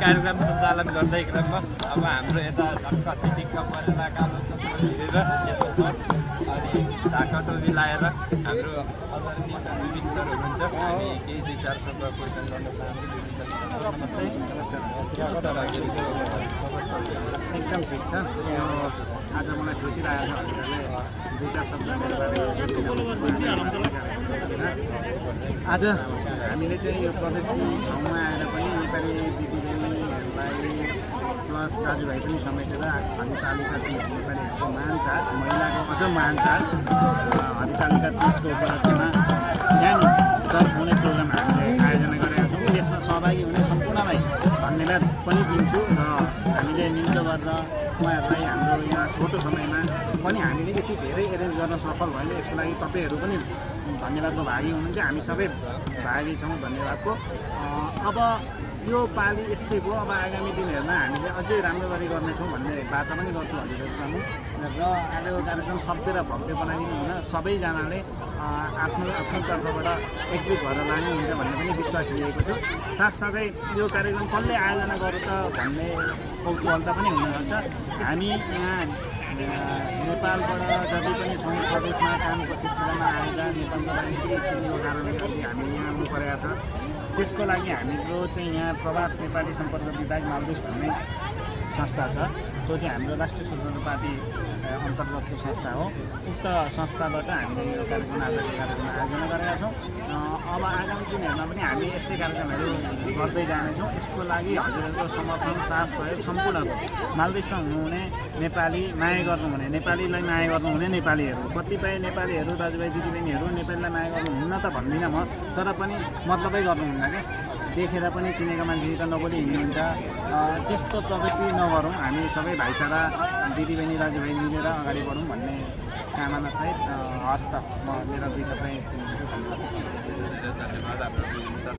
कार्यक्रम सञ्चालन गर्दै क्रममा अब हाम्रो यता ढक्क चिटिक्क परेर कालो चस्मा हिँडेर सेतो सर्ट अनि ढाका टोपी लाएर हाम्रो आदरणीय सर विपिन सर हुनुहुन्छ। अनि केही दुई चार शब्द क्वेसन गर्न चाहन्छु। एकदम ठिक छ। यो आज मलाई खुसी लागेको छ हजुरले दुई चार शब्द आज हामीले चाहिँ यो प्रदेशी ठाउँमा आएर पनि नेपाली दिदीबहिनीहरूलाई प्लस दाजुभाइ पनि समेटेर हरितालिका तीज नेपालीहरूको महान चाड, महिलाको अझ महान चाड हरितालिका तीजको उपलक्ष्यमा सानो तर हुने प्रोग्राम हामीले आयोजना गरेका छौँ। यसमा सहभागी हुने सम्पूर्णलाई धन्यवाद पनि दिन्छु र हामीले मिल्दो गरेर उहाँहरूलाई हाम्रो यहाँ छोटो समयमा पनि हामीले यति धेरै एरेन्ज गर्न सफल भयो। यसको लागि तपाईँहरू पनि धन्यवादको भागी हुनुहुन्छ, हामी सबै भागी छौँ धन्यवादको। अब यो पालि यस्तै भयो, अब आगामी दिनहरूमा हामीले अझै राम्रो गरी गर्नेछौँ भन्ने बाचा पनि गर्छु हजुरहरू सामु। र आजको कार्यक्रम सभ्य र भव्य बनाइदिनु हुन सबैजनाले आफ्नो आफ्नो तर्फबाट एकजुट भएर लानुहुन्छ भन्ने पनि विश्वास लिएको छु। साथसाथै यो कार्यक्रम कसले आयोजना गर्यो त भन्ने कौतूहलता पनि हुनसक्छ। हामी यहाँ नेपालबाट जति पनि छौँ प्रदेशमा कामको सिलसिलामा आएर नेपालको लागि केही स्थितिको कारणले गर्दा हामी यहाँ आउनु परेको छ। त्यसको लागि हाम्रो चाहिँ यहाँ प्रवास नेपाली सम्पर्क विभाग मालदेश भन्ने संस्था छ। त्यो चाहिँ हाम्रो राष्ट्रिय स्वतन्त्र पार्टी अन्तर्गतको संस्था हो। उक्त संस्थाबाट हामीले यो कार्यक्रम आजको कार्यक्रम आयोजना गरेका छौँ। अब आगामी दिनहरूमा पनि हामी यस्तै कार्यक्रमहरू गर्दै जानेछौँ। यसको लागि हजुरहरूको समर्थन साथ सहयोग सम्पूर्णको मालदेशमा हुनुहुने नेपाली माया गर्नुहुने नेपालीलाई माया गर्नुहुने नेपालीहरू, कतिपय नेपालीहरू दाजुभाइ दिदीबहिनीहरू नेपालीलाई माया गर्नुहुन्न त भन्दिनँ म, तर पनि मतलबै गर्नुहुन्न क्या। देखेर पनि चिनेको मान्छे त नबोली हिँड्नुहुन्छ। त्यस्तो प्रवृत्ति नगरौँ, हामी सबै भाइचारा दिदीबहिनी दाजुभाइ मिलेर अगाडि बढौँ भन्ने कामना सहित हस् त म मेरो दुई शब्द धन्यवाद।